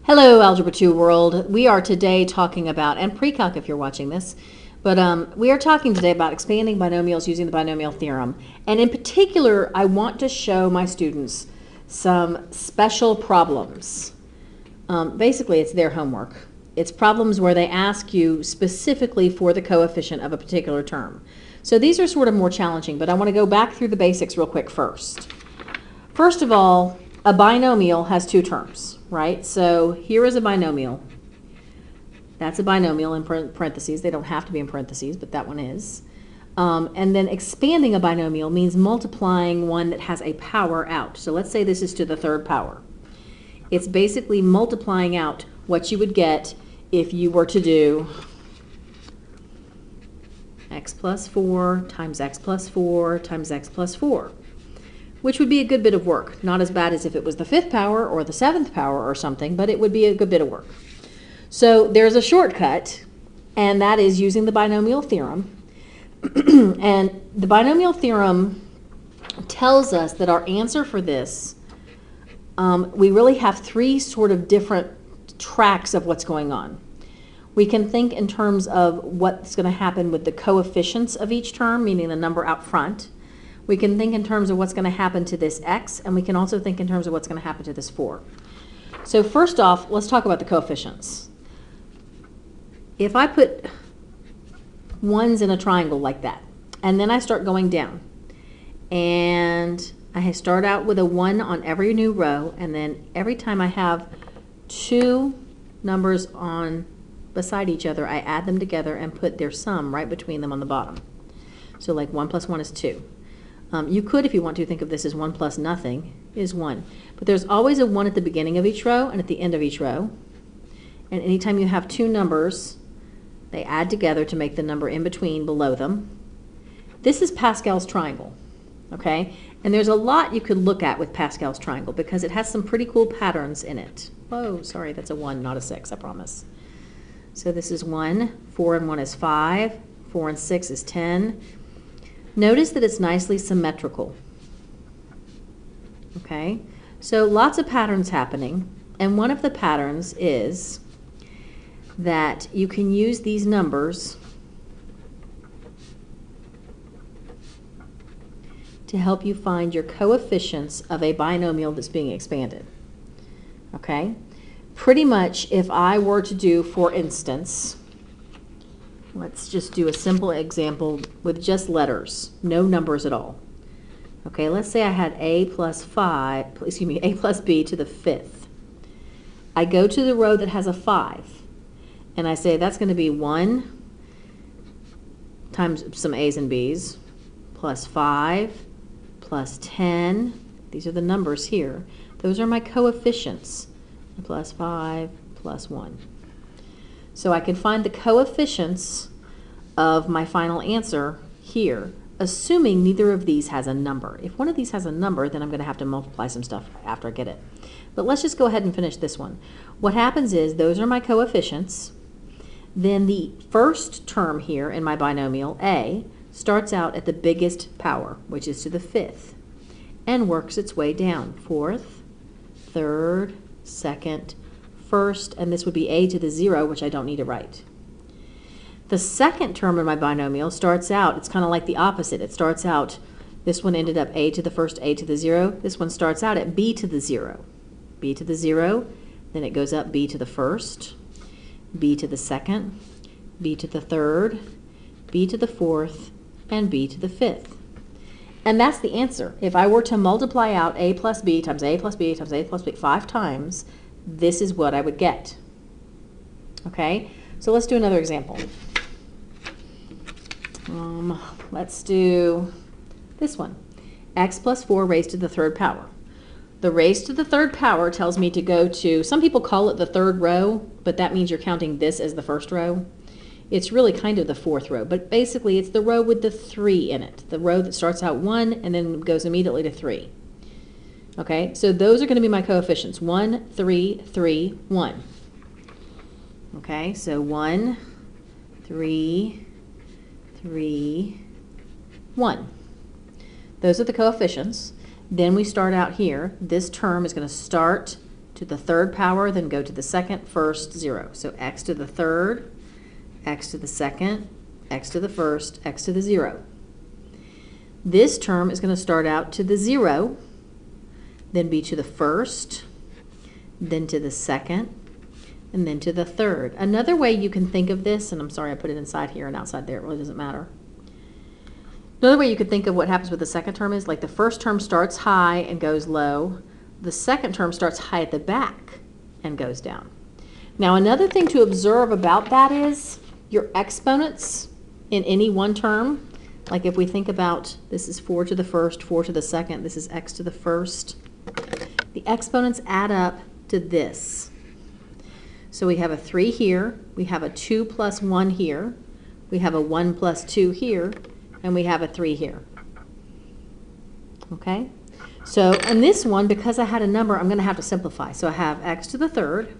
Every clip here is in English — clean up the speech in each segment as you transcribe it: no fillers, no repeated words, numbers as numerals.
Hello, Algebra 2 world. We are today talking about, and pre-calc if you're watching this, but we are talking today about expanding binomials using the binomial theorem. And in particular, I want to show my students some special problems. Basically, it's their homework. It's problems where they ask you specifically for the coefficient of a particular term. So these are sort of more challenging, but I want to go back through the basics real quick first. First of all, a binomial has two terms, right? So here is a binomial. That's a binomial in parentheses. They don't have to be in parentheses, but that one is. And then expanding a binomial means multiplying one that has a power out. So let's say this is to the third power. It's basically multiplying out what you would get if you were to do x plus 4 times x plus 4 times x plus 4. Which would be a good bit of work. Not as bad as if it was the fifth power or the seventh power or something, but it would be a good bit of work. So there's a shortcut, and that is using the binomial theorem. And the binomial theorem tells us that our answer for this, we really have three sort of different tracks of what's going on. We can think in terms of what's going to happen with the coefficients of each term, meaning the number out front. We can think in terms of what's going to happen to this x, and we can also think in terms of what's going to happen to this 4. So first off, let's talk about the coefficients. If I put ones in a triangle like that, and then I start going down, and I start out with a 1 on every new row, and then every time I have two numbers on beside each other, I add them together and put their sum right between them on the bottom. So like 1 plus 1 is 2. You could, if you want to, think of this as 1 plus nothing is 1. But there's always a 1 at the beginning of each row and at the end of each row. And anytime you have two numbers, they add together to make the number in between below them. This is Pascal's triangle, okay? And there's a lot you could look at with Pascal's triangle because it has some pretty cool patterns in it. Whoa, sorry, that's a 1, not a 6, I promise. So this is 1, 4 and 1 is 5, 4 and 6 is 10. Notice that it's nicely symmetrical. Okay, so lots of patterns happening, and one of the patterns is that you can use these numbers to help you find your coefficients of a binomial that's being expanded. Okay, pretty much if I were to do, for instance, let's just do a simple example with just letters, no numbers at all. Okay, let's say I had a plus b to the 5th. I go to the row that has a 5, and I say that's going to be 1 times some a's and b's plus 5 plus 10. These are the numbers here. Those are my coefficients, plus 5 plus 1. So I can find the coefficients of my final answer here, assuming neither of these has a number. If one of these has a number, then I'm going to have to multiply some stuff after I get it. But let's just go ahead and finish this one. What happens is those are my coefficients. Then the first term here in my binomial, a, starts out at the biggest power, which is to the 5th, and works its way down. 4th, 3rd, 2nd, 1st, and this would be a to the 0, which I don't need to write. The second term in my binomial starts out, it's kind of like the opposite. It starts out, this one ended up a to the 1st, a to the 0. This one starts out at b to the 0. B to the 0, then it goes up b to the 1st, b to the 2nd, b to the 3rd, b to the 4th, and b to the 5th. And that's the answer. If I were to multiply out a plus b times a plus b times a plus b 5 times, this is what I would get. Okay, so let's do another example. Let's do this one. X plus 4 raised to the 3rd power. The raised to the 3rd power tells me to go to, some people call it the 3rd row, but that means you're counting this as the 1st row. It's really kind of the 4th row, but basically it's the row with the 3 in it. The row that starts out 1 and then goes immediately to 3. Okay, so those are going to be my coefficients, 1, 3, 3, 1. Okay, so 1, 3, 3, 1. Those are the coefficients. Then we start out here. This term is going to start to the third power, then go to the second, first, 0. So x to the third, x to the second, x to the first, x to the 0. This term is going to start out to the 0, then be to the first, then to the second, and then to the third. Another way you can think of this, and I'm sorry I put it inside here and outside there, it really doesn't matter. Another way you could think of what happens with the second term is like the first term starts high and goes low. The second term starts high at the back and goes down. Now another thing to observe about that is your exponents in any one term. Like if we think about this is 4 to the first, 4 to the second, this is x to the first. The exponents add up to this. So we have a 3 here, we have a 2 plus 1 here, we have a 1 plus 2 here, and we have a 3 here. Okay? So in this one, because I had a number, I'm going to have to simplify. So I have x to the third.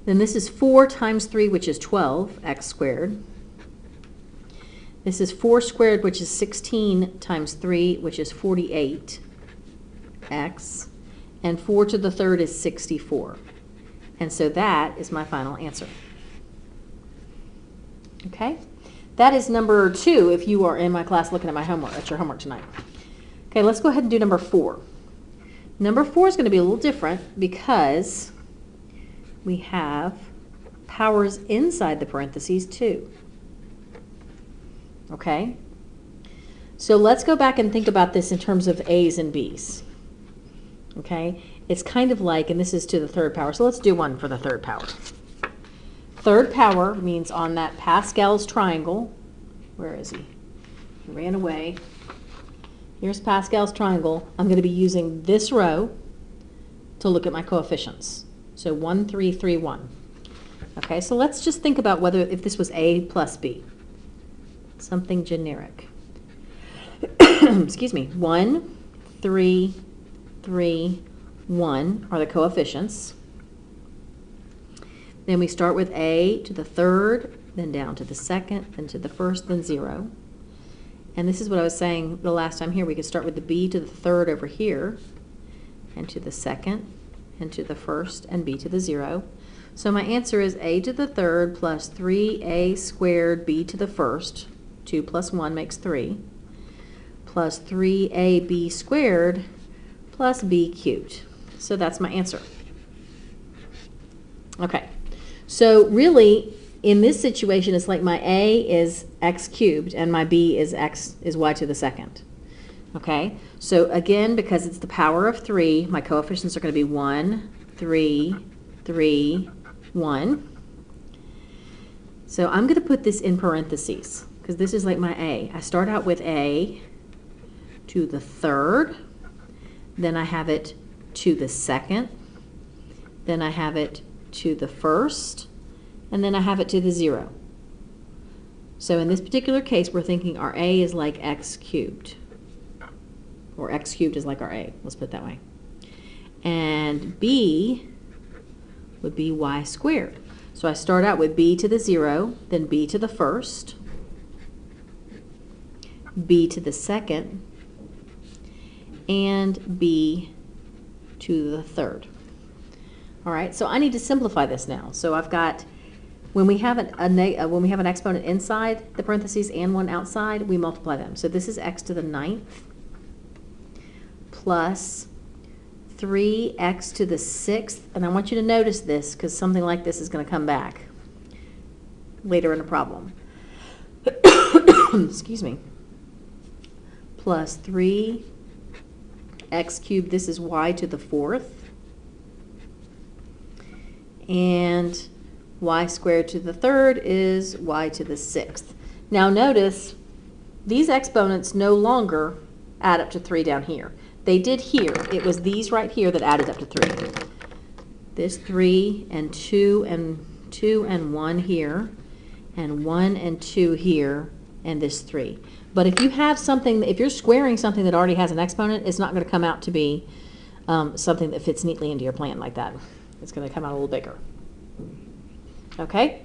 Then this is 4 times 3, which is 12, x squared. This is 4 squared, which is 16 times 3, which is 48, x. And 4 to the third is 64. And so that is my final answer. Okay? That is number 2 if you are in my class looking at my homework. That's your homework tonight. Okay, let's go ahead and do number 4. Number 4 is going to be a little different because we have powers inside the parentheses too. Okay? So let's go back and think about this in terms of A's and B's. Okay? It's kind of like, and this is to the third power, so let's do one for the third power. Third power means on that Pascal's triangle, where is he? He ran away. Here's Pascal's triangle. I'm going to be using this row to look at my coefficients. So 1, 3, 3, 1. Okay, so let's just think about whether if this was A plus B. Something generic. Excuse me. 1, 3, 3, 1 are the coefficients. Then we start with A to the third, then down to the second, then to the first, then 0. And this is what I was saying the last time here. We could start with the B to the third over here, and to the second, and to the first, and B to the 0. So my answer is A to the third plus 3A squared B to the first, 2 plus 1 makes 3, plus 3AB squared plus B cubed. So that's my answer. Okay, so really, in this situation, it's like my A is x cubed and my B is y to the second. Okay, so again, because it's the power of 3, my coefficients are going to be 1, 3, 3, 1. So I'm going to put this in parentheses because this is like my A. I start out with A to the third, then I have it to the second, then I have it to the first, and then I have it to the 0. So in this particular case, we're thinking our A is like x cubed, or x cubed is like our A. Let's put it that way. And B would be y squared. So I start out with B to the 0, then B to the first, B to the second, and B to the third. All right, so I need to simplify this now. So I've got, when we have an exponent inside the parentheses and one outside, we multiply them. So this is x to the 9th plus 3x to the 6th. And I want you to notice this because something like this is going to come back later in a problem. Excuse me. Plus 3x cubed, this is y to the 4th. And y squared to the 3rd is y to the 6th. Now notice, these exponents no longer add up to 3 down here. They did here. It was these right here that added up to 3. This 3 and 2 and 2 and 1 here, and 1 and 2 here, and this 3. But if you have something, if you're squaring something that already has an exponent, it's not going to come out to be something that fits neatly into your plan like that. It's going to come out a little bigger. Okay?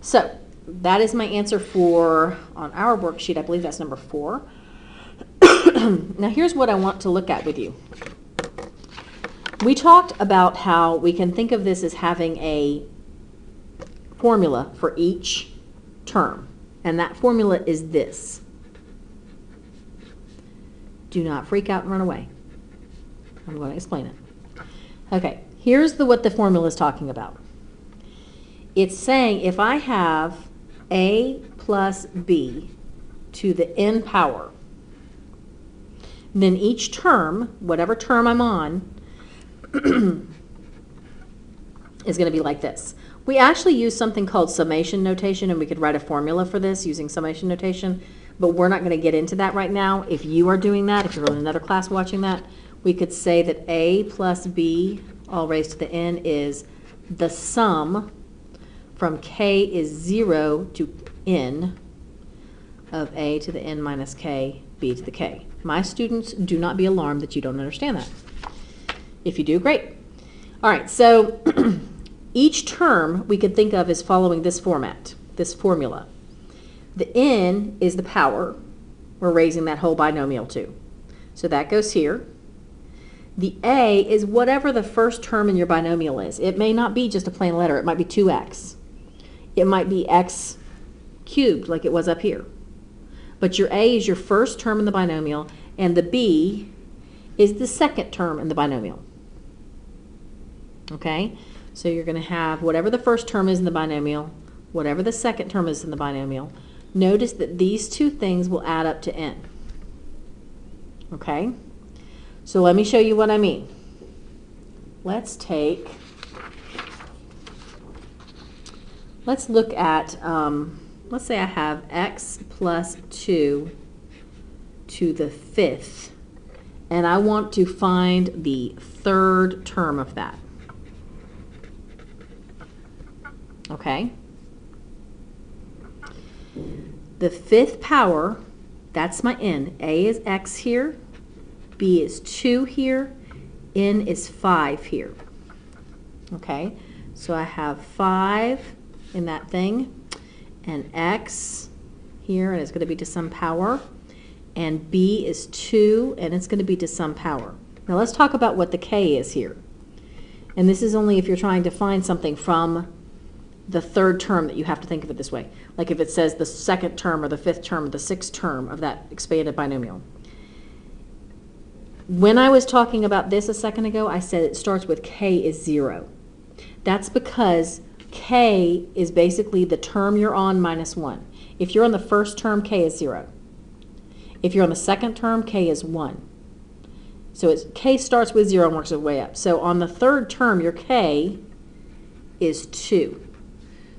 So that is my answer for, on our worksheet, I believe that's number 4. Now here's what I want to look at with you. We talked about how we can think of this as having a formula for each term, and that formula is this. Do not freak out and run away. I'm going to explain it. Okay, here's what the formula is talking about. It's saying if I have a plus b to the n power, then each term, whatever term I'm on, is going to be like this. We actually use something called summation notation, and we could write a formula for this using summation notation, but we're not going to get into that right now. If you are doing that, if you're in another class watching that, we could say that a plus b all raised to the n is the sum from k is 0 to n of a to the n minus k, b to the k. My students, do not be alarmed that you don't understand that. If you do, great. All right, so each term we could think of as following this format, this formula. The n is the power we're raising that whole binomial to. So that goes here. The a is whatever the first term in your binomial is. It may not be just a plain letter. It might be 2x. It might be x cubed like it was up here. But your a is your first term in the binomial, and the b is the second term in the binomial. Okay? So you're going to have whatever the first term is in the binomial, whatever the second term is in the binomial. Notice that these two things will add up to n. Okay? So let me show you what I mean. Let's look at, let's say I have x plus 2 to the 5th, and I want to find the third term of that. Okay? The 5th power, that's my n. A is x here, b is 2 here, n is 5 here. Okay? So I have 5 in that thing, and x here, and it's going to be to some power, and b is 2, and it's going to be to some power. Now let's talk about what the k is here. And this is only if you're trying to find something from the third term that you have to think of it this way. Like if it says the second term or the 5th term or the 6th term of that expanded binomial. When I was talking about this a second ago, I said it starts with k is 0. That's because k is basically the term you're on minus 1. If you're on the first term, k is 0. If you're on the second term, k is 1. So k starts with 0 and works its way up. So on the third term, your k is 2.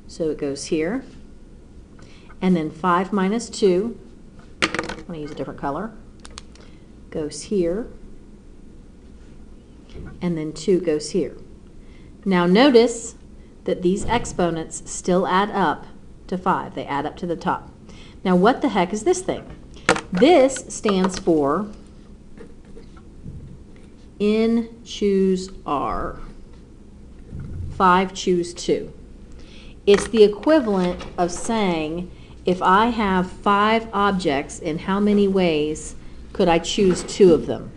So it goes here. And then 5 minus 2, I'm going to use a different color, goes here. And then 2 goes here. Now notice that these exponents still add up to 5. They add up to the top. Now what the heck is this thing? This stands for n choose r. 5 choose 2. It's the equivalent of saying if I have 5 objects, in how many ways could I choose 2 of them?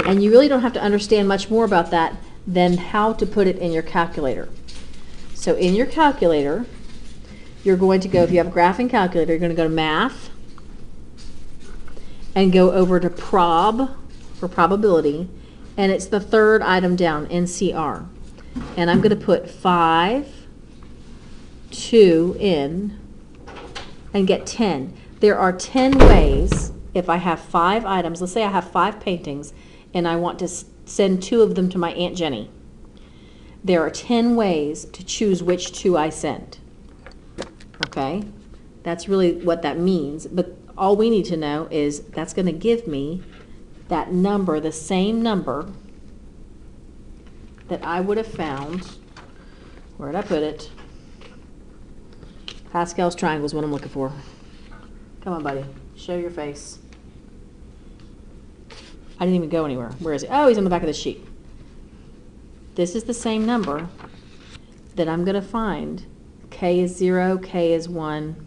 And you really don't have to understand much more about that than how to put it in your calculator. So in your calculator, you're going to go, if you have a graphing calculator, you're going to go to Math and go over to Prob for probability, and it's the third item down, NCR. And I'm going to put 5, 2 in, and get 10. There are 10 ways, if I have 5 items, let's say I have 5 paintings, and I want to send 2 of them to my Aunt Jenny. There are 10 ways to choose which 2 I send. Okay? That's really what that means. But all we need to know is that's going to give me that number, the same number that I would have found. Where did I put it? Pascal's triangle is what I'm looking for. Come on, buddy. Show your face. I didn't even go anywhere. Where is he? Oh, he's on the back of the sheet. This is the same number that I'm going to find. K is 0, K is 1,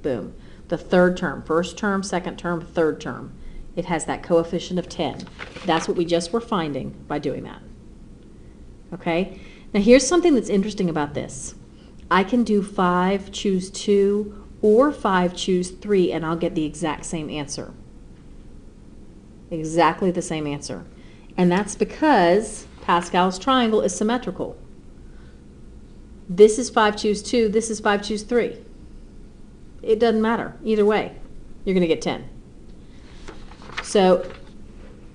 boom. The third term, first term, second term, third term. It has that coefficient of 10. That's what we just were finding by doing that. Okay? Now here's something that's interesting about this. I can do 5, choose 2, or 5, choose 3, and I'll get the exact same answer. Exactly the same answer. And that's because Pascal's triangle is symmetrical. This is 5, choose 2, this is 5, choose 3. It doesn't matter. Either way, you're going to get 10. So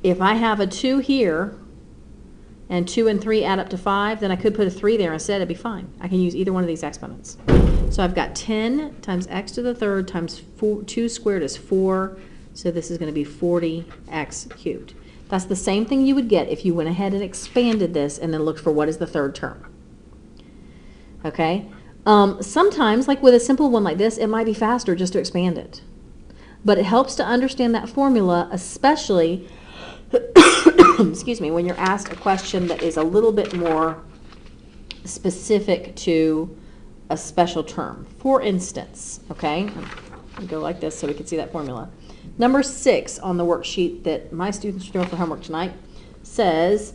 if I have a 2 here, and 2 and 3 add up to 5, then I could put a 3 there instead. It'd be fine. I can use either one of these exponents. So I've got 10 times x to the third times 2 squared is 4. So this is going to be 40x cubed. That's the same thing you would get if you went ahead and expanded this and then looked for what is the third term. Okay? Sometimes, like with a simple one like this, it might be faster just to expand it. But it helps to understand that formula, especially excuse me, when you're asked a question that is a little bit more specific to a special term. For instance, okay, I'll go like this so we can see that formula. Number 6 on the worksheet that my students are doing for homework tonight says,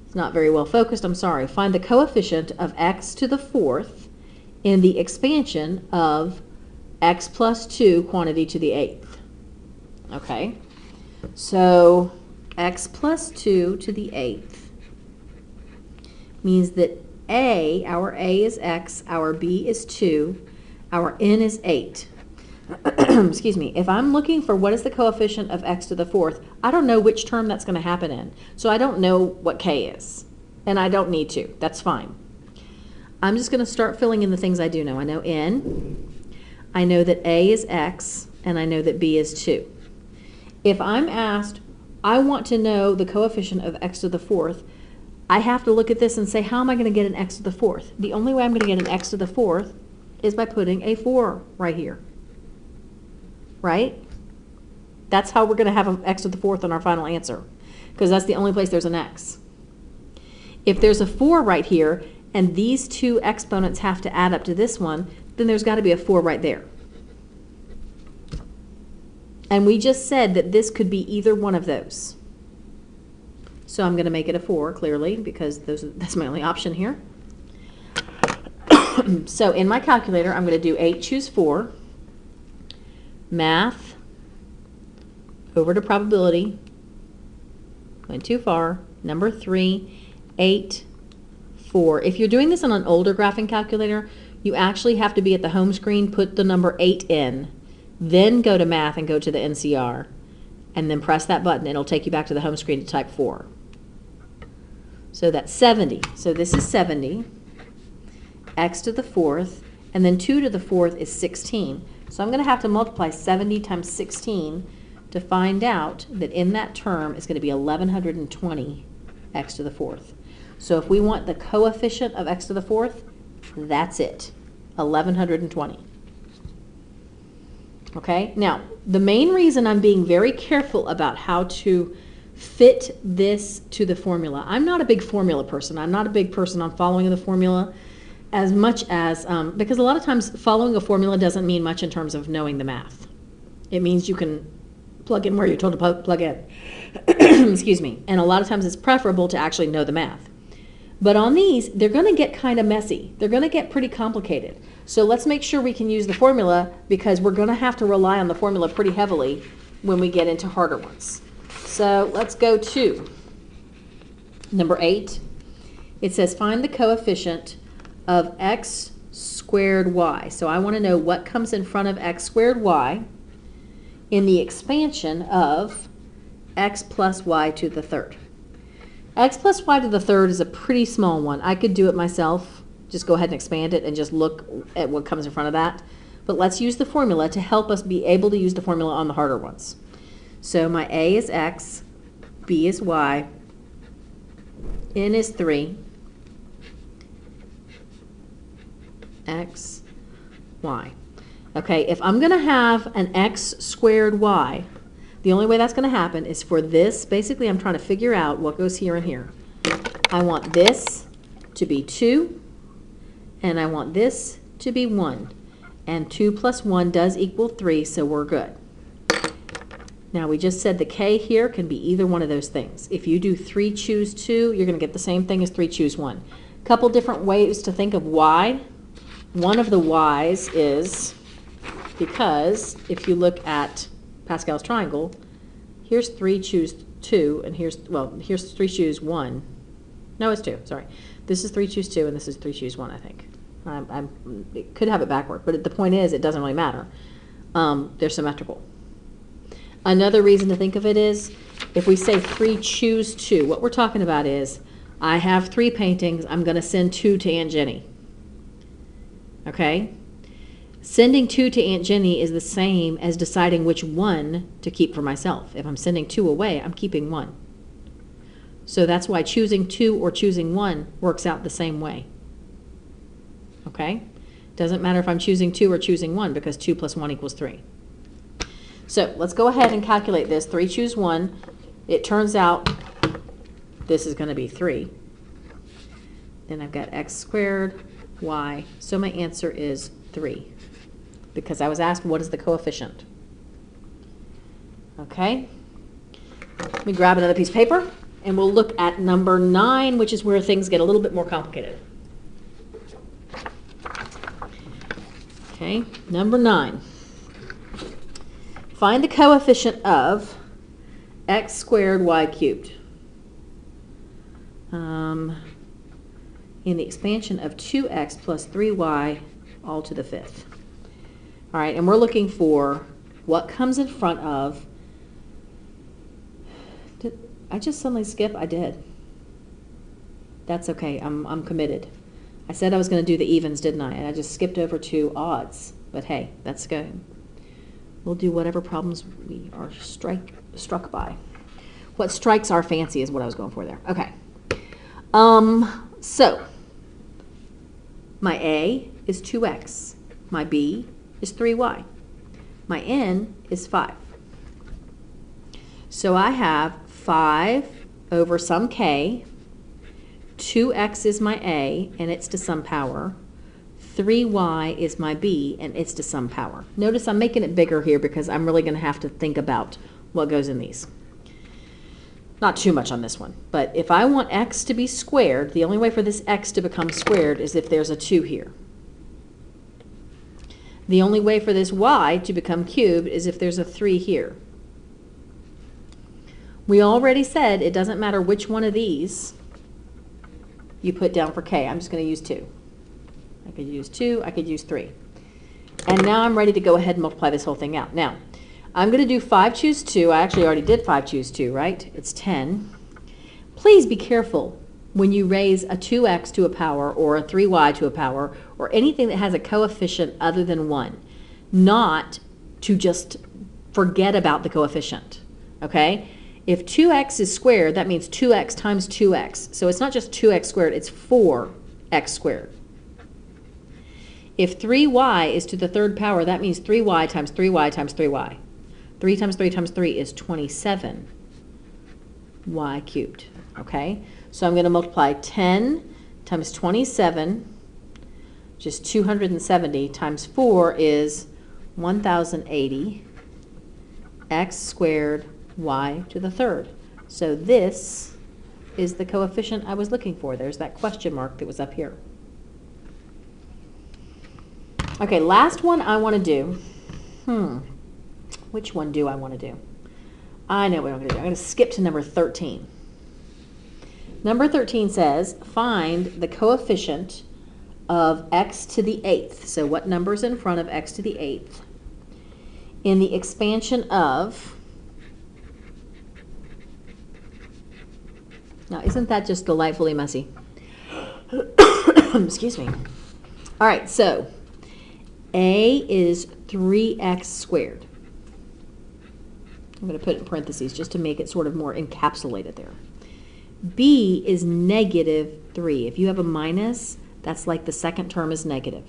it's not very well focused, I'm sorry, find the coefficient of x to the 4th in the expansion of x plus 2 quantity to the 8th. Okay, so x plus 2 to the 8th means that a, our a is x, our b is 2, our n is 8. Excuse me. If I'm looking for what is the coefficient of x to the 4th, I don't know which term that's going to happen in. So I don't know what k is. And I don't need to. That's fine. I'm just going to start filling in the things I do know. I know n, I know that a is x, and I know that b is 2. If I'm asked, I want to know the coefficient of x to the 4th, I have to look at this and say, how am I going to get an x to the 4th? The only way I'm going to get an x to the 4th is by putting a 4 right here. Right? That's how we're going to have an x to the 4th on our final answer, because that's the only place there's an x. If there's a 4 right here, and these two exponents have to add up to this one, then there's got to be a 4 right there. And we just said that this could be either one of those. So I'm going to make it a 4, clearly, because that's my only option here. So in my calculator, I'm going to do 8, choose 4, math, over to probability, went too far, number 3, 8, 4. If you're doing this on an older graphing calculator, you actually have to be at the home screen, put the number 8 in, then go to math and go to the NCR, and then press that button. It'll take you back to the home screen to type 4. So that's 70. So this is 70, x to the 4th, and then 2 to the 4th is 16. So I'm going to have to multiply 70 times 16 to find out that in that term it's going to be 1120 x to the 4th. So if we want the coefficient of x to the 4th, that's it, 1120. Okay, now the main reason I'm being very careful about how to fit this to the formula, I'm not a big formula person. I'm not a big person on following the formula as much as, because a lot of times following a formula doesn't mean much in terms of knowing the math. It means you can plug in where you're told to plug in. Excuse me. And a lot of times it's preferable to actually know the math. But on these, they're going to get kind of messy. They're going to get pretty complicated. So let's make sure we can use the formula, because we're going to have to rely on the formula pretty heavily when we get into harder ones. So let's go to number 8. It says find the coefficient of x squared y. So I want to know what comes in front of x squared y in the expansion of x plus y to the 3rd. X plus y to the 3rd is a pretty small one. I could do it myself. Just go ahead and expand it and just look at what comes in front of that. But let's use the formula to help us be able to use the formula on the harder ones. So my a is x, b is y, n is 3, x, y. Okay, if I'm going to have an x squared y, the only way that's going to happen is for this. Basically, I'm trying to figure out what goes here and here. I want this to be 2, and I want this to be 1. And 2 plus 1 does equal 3, so we're good. Now, we just said the k here can be either one of those things. If you do 3 choose 2, you're going to get the same thing as 3 choose 1. A couple different ways to think of y. One of the y's is because if you look at Pascal's triangle, here's 3 choose 2, and here's 3 choose 1. No, it's 2, sorry. This is 3 choose 2, and this is 3 choose 1, I think. It could have it backward, but the point is it doesn't really matter. They're symmetrical. Another reason to think of it is if we say 3 choose 2, what we're talking about is I have 3 paintings, I'm going to send 2 to Aunt Jenny. Okay? Sending 2 to Aunt Jenny is the same as deciding which one to keep for myself. If I'm sending 2 away, I'm keeping 1. So that's why choosing 2 or choosing 1 works out the same way. Okay? Doesn't matter if I'm choosing 2 or choosing 1 because 2 plus 1 equals 3. So let's go ahead and calculate this. 3 choose 1. It turns out this is going to be 3. Then I've got x squared, y. So my answer is 3 because I was asked what is the coefficient. Okay? Let me grab another piece of paper and we'll look at number 9, which is where things get a little bit more complicated. Okay, number 9. Find the coefficient of x squared y cubed in the expansion of 2x plus 3y all to the 5th. All right, and we're looking for what comes in front of. Did I just suddenly skip? I did. That's okay. I'm committed. I said I was going to do the evens, didn't I? And I just skipped over to odds. But hey, that's good. We'll do whatever problems we are struck by. What strikes our fancy is what I was going for there. Okay. So my A is 2x. My B is 3y. My N is 5. So I have 5 over some k. 2x is my A, and it's to some power. 3y is my B, and it's to some power. Notice I'm making it bigger here because I'm really going to have to think about what goes in these. Not too much on this one, but if I want x to be squared, the only way for this x to become squared is if there's a 2 here. The only way for this y to become cubed is if there's a 3 here. We already said it doesn't matter which one of these you put down for k. I'm just going to use 2. I could use 2, I could use 3. And now I'm ready to go ahead and multiply this whole thing out. Now, I'm going to do 5 choose 2. I actually already did 5 choose 2, right? It's 10. Please be careful when you raise a 2x to a power or a 3y to a power or anything that has a coefficient other than 1, not to just forget about the coefficient, okay? If 2x is squared, that means 2x times 2x. So it's not just 2x squared, it's 4x squared. If 3y is to the 3rd power, that means 3y times 3y times 3y. 3 times 3 times 3 is 27 y cubed, okay? So I'm going to multiply 10 times 27, which is 270, times 4 is 1080 x squared y to the 3rd. So this is the coefficient I was looking for. There's that question mark that was up here. Okay, last one I want to do. Which one do I want to do? I know what I'm going to do. I'm going to skip to number 13. Number 13 says, find the coefficient of x to the 8th. So what number is in front of x to the 8th in the expansion of, now isn't that just delightfully messy? Excuse me. All right, so A is 3x squared. I'm going to put it in parentheses just to make it sort of more encapsulated there. B is negative 3. If you have a minus, that's like the second term is negative.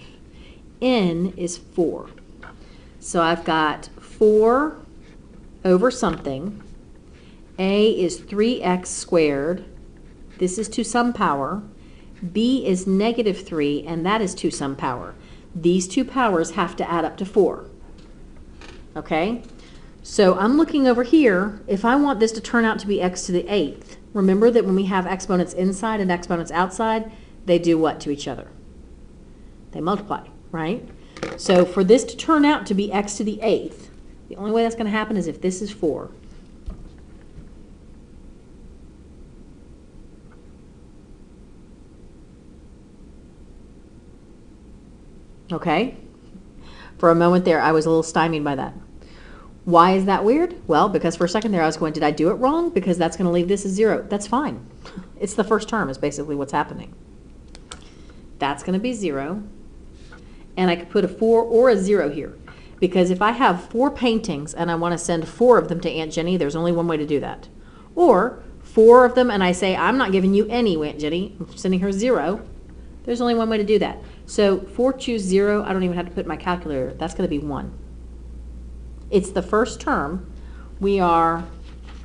N is 4. So I've got 4 over something. A is 3x squared. This is to some power. B is negative 3, and that is to some power. These two powers have to add up to 4. Okay? So I'm looking over here. If I want this to turn out to be x to the 8th, remember that when we have exponents inside and exponents outside, they do what to each other? They multiply, right? So for this to turn out to be x to the 8th, the only way that's going to happen is if this is 4. Okay? For a moment there, I was a little stymied by that. Why is that weird? Well, because for a second there I was going, did I do it wrong? Because that's going to leave this as 0. That's fine. It's the first term is basically what's happening. That's going to be 0. And I could put a 4 or a 0 here. Because if I have 4 paintings and I want to send 4 of them to Aunt Jenny, there's only one way to do that. Or 4 of them and I say, I'm not giving you any, Aunt Jenny. I'm sending her 0. There's only one way to do that. So 4 choose 0. I don't even have to put my calculator. That's going to be 1. It's the first term. We are,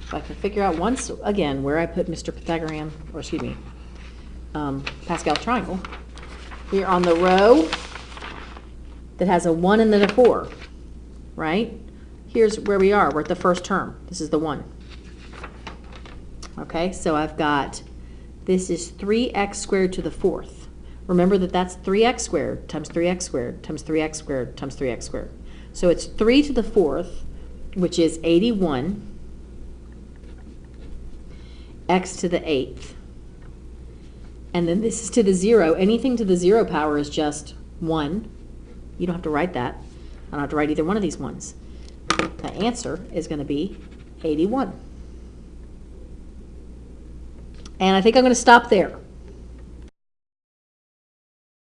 if I can figure out once again where I put Mr. Pythagorean, or excuse me, Pascal triangle. We are on the row that has a 1 and then a 4, right? Here's where we are. We're at the first term. This is the 1. Okay, so I've got, this is 3x squared to the 4th. Remember that that's 3x squared times 3x squared times 3x squared times 3x squared. So it's 3 to the 4th, which is 81, x to the 8th. And then this is to the 0. Anything to the 0 power is just 1. You don't have to write that. I don't have to write either one of these ones. The answer is going to be 81. And I think I'm going to stop there.